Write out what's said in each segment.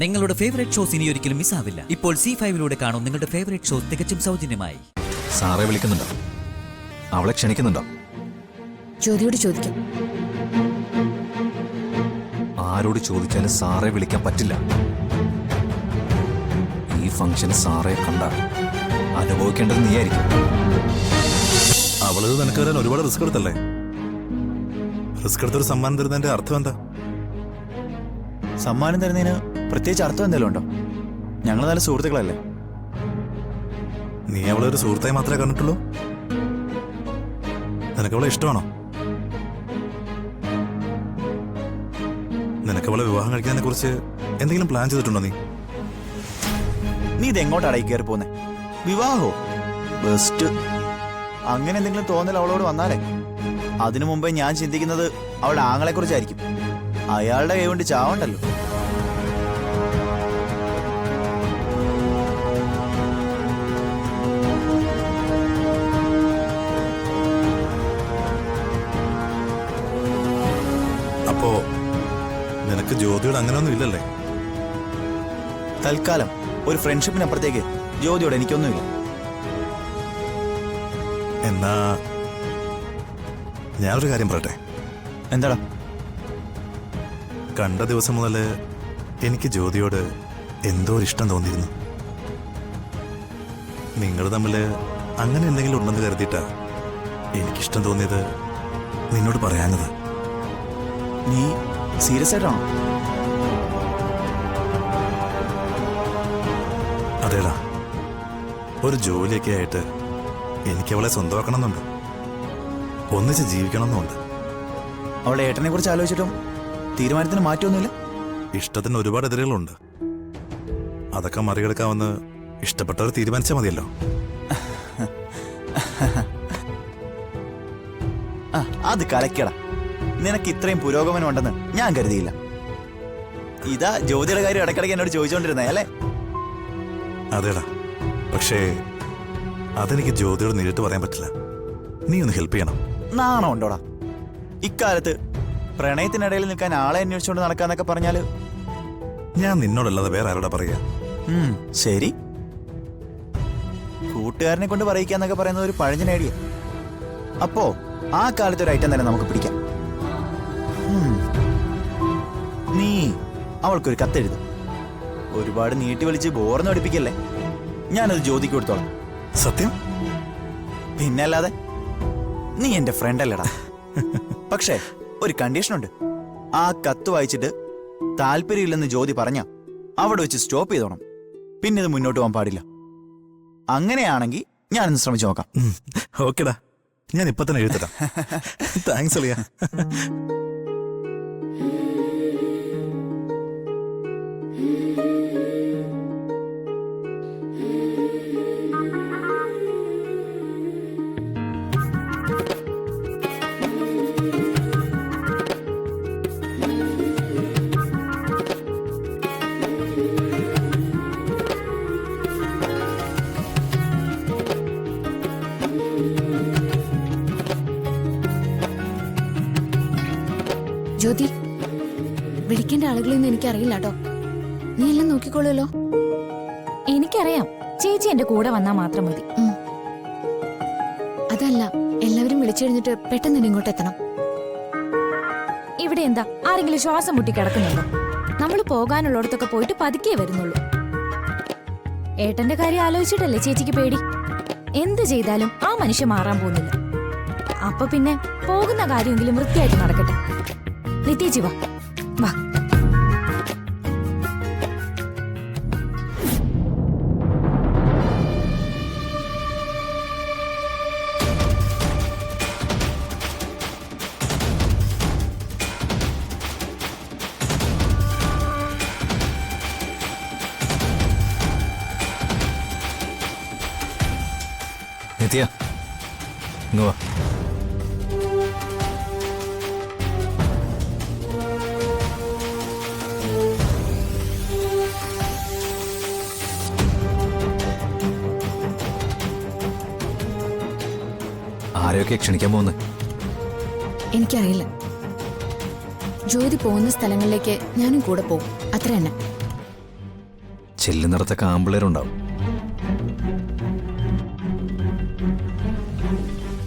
നിങ്ങളുടെ favourite shows ഇനി ഒരിക്കലും മിസ്സാവില്ല. ഇപ്പോൾ C5-ലൂടെ കാണും നിങ്ങളുടെ ഫേവറേറ്റ് ഷോസ് തികച്ചും സൗജന്യമായി. സാറെ വിളിക്കുന്നുണ്ടോ? അവളെ ക്ഷണിക്കുന്നുണ്ടോ? ജ്യോതിയോട് ചോദിക്കാം. ആരോട് ചോദിച്ചാലും സാറെ വിളിക്കാൻ പറ്റില്ല. ഈ ഫംഗ്ഷന് സാറെ കണ്ട അനുഭവിക്കേണ്ടത് നീയായിരിക്കും. അവള് നിനക്ക് വരാൻ ഒരുപാട് റിസ്ക് എടുത്തല്ലേ? റിസ്ക് എടുത്തൊരു സമ്മാനം തരുന്നതിന്റെ അർത്ഥം എന്താ? സമ്മാനം തരുന്നതിന് പ്രത്യേകിച്ച് അർത്ഥം എന്തെങ്കിലും ഉണ്ടോ? ഞങ്ങൾ നല്ല സുഹൃത്തുക്കളല്ലേ? നീ അവളെ ഒരു സുഹൃത്തായി മാത്രമേ കണ്ടിട്ടുള്ളൂ? നിനക്കവളെ ഇഷ്ടമാണോ? നിനക്കവളെ വിവാഹം കഴിക്കുന്നതിനെ കുറിച്ച് എന്തെങ്കിലും പ്ലാൻ ചെയ്തിട്ടുണ്ടോ നീ? നീ ഇത് എങ്ങോട്ടാടായി കയറി പോന്നെ? വിവാഹോ? ബെസ്റ്റ്. അങ്ങനെ എന്തെങ്കിലും തോന്നൽ അവളോട് വന്നാലേ അതിനു മുമ്പേ ഞാൻ ചിന്തിക്കുന്നത് അവളുടെ ആങ്ങളെ കുറിച്ചായിരിക്കും. അയാളുടെ കൈ കൊണ്ട് ചാവണ്ടല്ലോ. അപ്പോ നിനക്ക് ജ്യോതിയോട് അങ്ങനെയൊന്നും ഇല്ലല്ലേ? തൽക്കാലം ഒരു ഫ്രണ്ട്ഷിപ്പിനപ്പുറത്തേക്ക് ജ്യോതിയോട് എനിക്കൊന്നുമില്ല. എന്നാ ഞാനൊരു കാര്യം പറയട്ടെ. എന്താടാ? കണ്ട ദിവസം മുതൽ എനിക്ക് ജ്യോതിയോട് എന്തോ ഒരു ഇഷ്ടം തോന്നിയിരുന്നു. നിങ്ങൾ തമ്മിൽ അങ്ങനെ എന്തെങ്കിലും ഉണ്ടെന്ന് കരുതിയിട്ടാ എനിക്കിഷ്ടം തോന്നിയത് നിന്നോട് പറയാഞ്ഞത്. നീ സീരിയസ് ആയിട്ടാണോ? അതേടാ, ഒരു ജോലിയൊക്കെ ആയിട്ട് എനിക്കവളെ സ്വന്തമാക്കണമെന്നുണ്ട്. ഒന്നിച്ച് ജീവിക്കണമെന്നുണ്ട്. അവളുടെ ഏട്ടനെ കുറിച്ച് ആലോചിച്ചിട്ടും തീരുമാനത്തിന് മാറ്റമൊന്നുമില്ല? ഇഷ്ടത്തിന് ഒരുപാട് എതിരുകളുണ്ട്. അതൊക്കെ മറികടക്കാമെന്ന് ഇഷ്ടപ്പെട്ടവർ തീരുമാനിച്ചാൽ മതിയല്ലോ. അത് കലക്കട. നിനക്ക് ഇത്രയും പുരോഗമനം ഉണ്ടെന്ന് ഞാൻ കരുതിയില്ല. ഇതാ ജ്യോതിയുടെ കാര്യം ഇടയ്ക്കിടയ്ക്ക് എന്നോട് ചോദിച്ചോണ്ടിരുന്നേ അല്ലേ? അതേടാ, പക്ഷേ അതെനിക്ക് ജ്യോതിയോട് നേരിട്ട് പറയാൻ പറ്റില്ല. നീ ഒന്ന് ഹെൽപ്പ് ചെയ്യണം. നാണം ഉണ്ടോടാ? ഇക്കാലത്ത് പ്രണയത്തിനിടയിൽ നിൽക്കാൻ ആളെ അന്വേഷിച്ചുകൊണ്ട് നടക്കാന്നൊക്കെ പറഞ്ഞാല് ഞാൻ നിന്നോടല്ലാതെ വേറെ ആരോടാ പറയാ? ശരി, കൂട്ടുകാരനെ കൊണ്ട് പറയിക്കാന്നൊക്കെ പറയുന്നത് ഒരു പഴഞ്ഞ നേടിയ. അപ്പോ ആ കാലത്ത് ഒരു ഐറ്റം തന്നെ നമുക്ക് പിടിക്കാം. നീ അവൾക്കൊരു കത്തെഴുതും. ഒരുപാട് നീട്ടി വലിച്ച് ബോർന്ന് പഠിപ്പിക്കല്ലേ. ഞാനത് ജ്യോതിക്ക് കൊടുത്തോളാം. സത്യം? പിന്നല്ലാതെ. നീ എന്റെ ഫ്രണ്ട് അല്ലടാ. പക്ഷേ ഒരു കണ്ടീഷനുണ്ട്. ആ കത്ത് വായിച്ചിട്ട് താല്പര്യമില്ലെന്ന് ജ്യോതി പറഞ്ഞ അവിടെ വെച്ച് സ്റ്റോപ്പ് ചെയ്തോണം. പിന്നെ ഇത് മുന്നോട്ട് പോകാൻ പാടില്ല. അങ്ങനെയാണെങ്കിൽ ഞാനൊന്ന് ശ്രമിച്ചു നോക്കാം. ഓക്കെടാ, ഞാൻ ഇപ്പൊ തന്നെ എഴുതട്ടാ. താങ്ക്സ് അളിയ. ജ്യോതി, വിളിക്കേണ്ട ആളുകളെയൊന്നും എനിക്കറിയില്ല കേട്ടോ. നീ എല്ലാം നോക്കിക്കോളൂല്ലോ. എനിക്കറിയാം, ചേച്ചി എന്റെ കൂടെ വന്നാ മാത്രം മതി. അതല്ല, എല്ലാവരും വിളിച്ചു കഴിഞ്ഞിട്ട് പെട്ടെന്ന് തന്നെ ഇങ്ങോട്ട് എത്തണം. ഇവിടെ എന്താ ആരെങ്കിലും ശ്വാസം മുട്ടി കിടക്കുന്നുണ്ടോ? നമ്മൾ പോകാനുള്ളിടത്തൊക്കെ പോയിട്ട് പതുക്കെ വരുന്നുള്ളൂ. ഏട്ടന്റെ കാര്യം ആലോചിച്ചിട്ടല്ലേ ചേച്ചിക്ക് പേടി? എന്ത് ചെയ്താലും ആ മനുഷ്യൻ മാറാൻ പോകുന്നില്ല. അപ്പൊ പിന്നെ പോകുന്ന കാര്യമെങ്കിലും വൃത്തിയായിട്ട് നടക്കട്ടെ. നിത്യേച്ചി വാ വാ. നിത്യ, ഇങ്ങ് വാ. ആരെയൊക്കെ ക്ഷണിക്കാൻ പോകുന്നത്? എനിക്കറിയില്ല. ജ്യോതി പോകുന്ന സ്ഥലങ്ങളിലേക്ക് ഞാനും കൂടെ പോകും, അത്ര തന്നെ. ചെല്ലുന്നിടത്തൊക്കെ ആമ്പിള്ളേരുണ്ടാവും.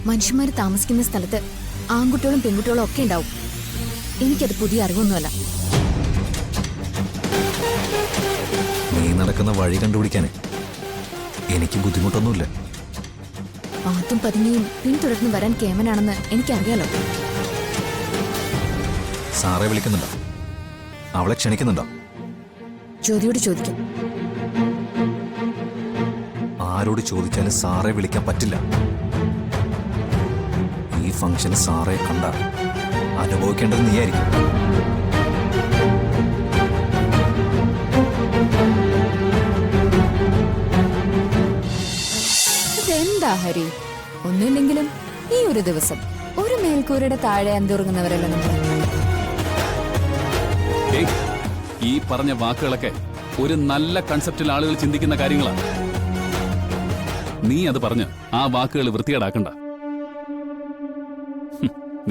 മനുഷ്യന്മാര് താമസിക്കുന്ന സ്ഥലത്ത് ആൺകുട്ടികളും പെൺകുട്ടികളും ഒക്കെ ഉണ്ടാവും. എനിക്കത് പുതിയ അറിവൊന്നുമല്ല. നീ നടക്കുന്ന വഴി കണ്ടുപിടിക്കാനേ എനിക്ക് ബുദ്ധിമുട്ടൊന്നുമില്ല. പാത്തും പതുങ്ങിയും പിന്തുടർന്ന് വരാൻ കേമനാണെന്ന് എനിക്കറിയാലോ. സാറെ വിളിക്കുന്നുണ്ടോ? അവളെ ക്ഷണിക്കുന്നുണ്ടോ? ജ്യോതിയോട് ചോദിക്കും. ആരോട് ചോദിച്ചാലും സാറെ വിളിക്കാൻ പറ്റില്ല. ഈ ഫംഗ്ഷന് സാറെ കണ്ട അനുഭവിക്കേണ്ടത് നീയായിരിക്കും. ഇതെന്താ ഹരി? ഒന്നുമില്ലെങ്കിലും ഈ ഒരു ദിവസം ഒരു മേൽക്കൂരയുടെ താഴെ അന്തുറങ്ങുന്നവരല്ല നമ്മൾ. ഈ പറഞ്ഞ വാക്കുകളൊക്കെ ഒരു നല്ല കൺസെപ്റ്റിൽ ആളുകൾ ചിന്തിക്കുന്ന കാര്യങ്ങളാണ്. നീ അത് പറഞ്ഞ് ആ വാക്കുകൾ വൃത്തികേടാക്കണ്ട.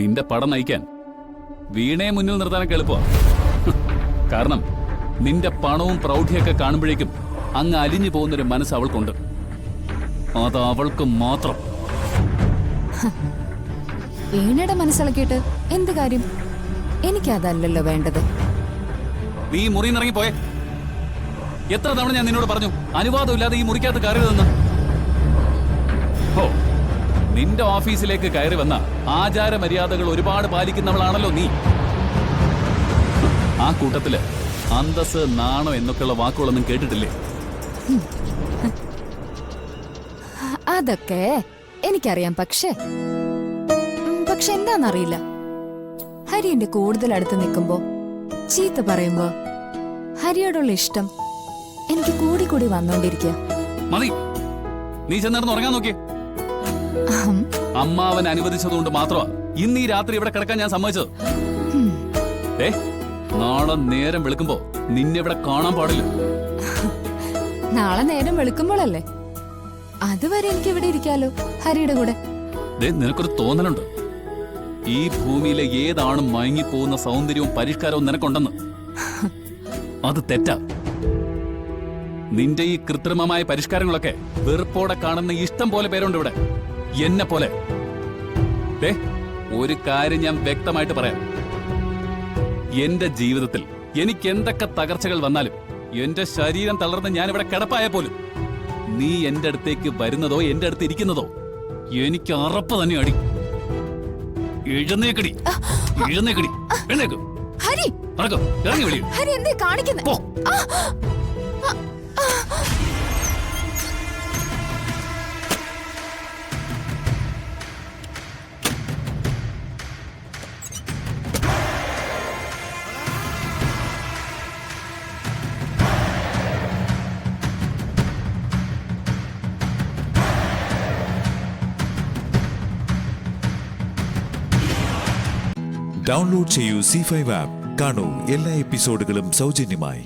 നിന്റെ പടം നയിക്കാൻ വീണയെ മുന്നിൽ നിർത്താനൊക്കെ എളുപ്പമാണ്. കാരണം നിന്റെ പണവും പ്രൗഢിയൊക്കെ കാണുമ്പോഴേക്കും അങ്ങ് അലിഞ്ഞു പോകുന്നൊരു മനസ്സ് അവൾക്കുണ്ട്. അത് അവൾക്ക് മാത്രം. വീണയുടെ മനസ്സിളക്കിയിട്ട് എന്ത് കാര്യം? എനിക്കതല്ലല്ലോ വേണ്ടത്. നീ മുറിയിൽ നിന്ന് ഇറങ്ങിപ്പോയെ. എത്ര തവണ ഞാൻ നിന്നോട് പറഞ്ഞു അനുവാദമില്ലാതെ ഈ മുറിക്കകത്ത് കയറരുതെന്ന്. ഓ, നിന്റെ ഓഫീസിലേക്ക് കയറി വന്ന ആചാര മര്യാദകൾ ഒരുപാട് പാലിക്കുന്നവളാണല്ലോ നീ. ആ കൂട്ടത്തില് അന്തസ്, നാണോ എന്നൊക്കെയുള്ള വാക്കുകളൊന്നും കേട്ടിട്ടില്ലേ? അതൊക്കെ എനിക്കറിയാം. പക്ഷെ എന്താന്നറിയില്ല, ഹരി എന്റെ കൂടുതൽ അടുത്ത് നിൽക്കുമ്പോ, ചീത്ത പറയുമ്പോ ഹരിയോടുള്ള ഇഷ്ടം എനിക്ക് കൂടി വന്നോണ്ടിരിക്കുക. മതി, നീ ചെന്നിടന്ന് ഉറങ്ങാൻ നോക്കിയേ. അമ്മാവൻ അനുവദിച്ചതുകൊണ്ട് മാത്രമാ ഇന്ന് ഈ രാത്രി ഇവിടെ കിടക്കാൻ ഞാൻ സമ്മതിച്ചത്. നാളെ നേരം വെളുക്കുമ്പോ നിന്നെ ഇവിടെ കാണാൻ പാടില്ല. നാളെ നേരം വെളുക്കുമ്പോഴല്ലേ? അതുവരെ എനിക്ക് ഇവിടെ ഇരിക്കാലോ ഹരിയുടെ കൂടെ. നിനക്കൊരു തോന്നലുണ്ട് ഈ ഭൂമിയിലെ ഏതാണും മയങ്ങിപ്പോകുന്ന സൗന്ദര്യവും പരിഷ്കാരവും നിനക്കുണ്ടെന്ന്. അത് തെറ്റാ. നിന്റെ ഈ കൃത്രിമമായ പരിഷ്കാരങ്ങളൊക്കെ വെറുപ്പോടെ കാണുന്ന ഇഷ്ടം പോലെ പേരുണ്ട് ഇവിടെ, എന്നെ പോലെ. ഒരു കാര്യം ഞാൻ വ്യക്തമായിട്ട് പറയാം. എന്റെ ജീവിതത്തിൽ എനിക്ക് എന്തൊക്കെ തകർച്ചകൾ വന്നാലും, എന്റെ ശരീരം തളർന്ന് ഞാൻ ഇവിടെ കിടപ്പായ പോലും, നീ എന്റെ അടുത്തേക്ക് വരുന്നതോ എന്റെ അടുത്ത് ഇരിക്കുന്നതോ എനിക്ക് അറപ്പ് തന്നെ അടി. എഴുന്നേക്കടി, എഴുന്നേക്കടി, എഴുന്നേക്ക്. ഹരി, ഇറങ്ങി വിളി. ഹരി എന്തേ കാണിക്കുന്നത്? ഡൗൺലോഡ് ചെയ്യൂ C5 ആപ്പ്. കാണൂ എല്ലാ എപ്പിസോഡുകളും സൗജന്യമായി.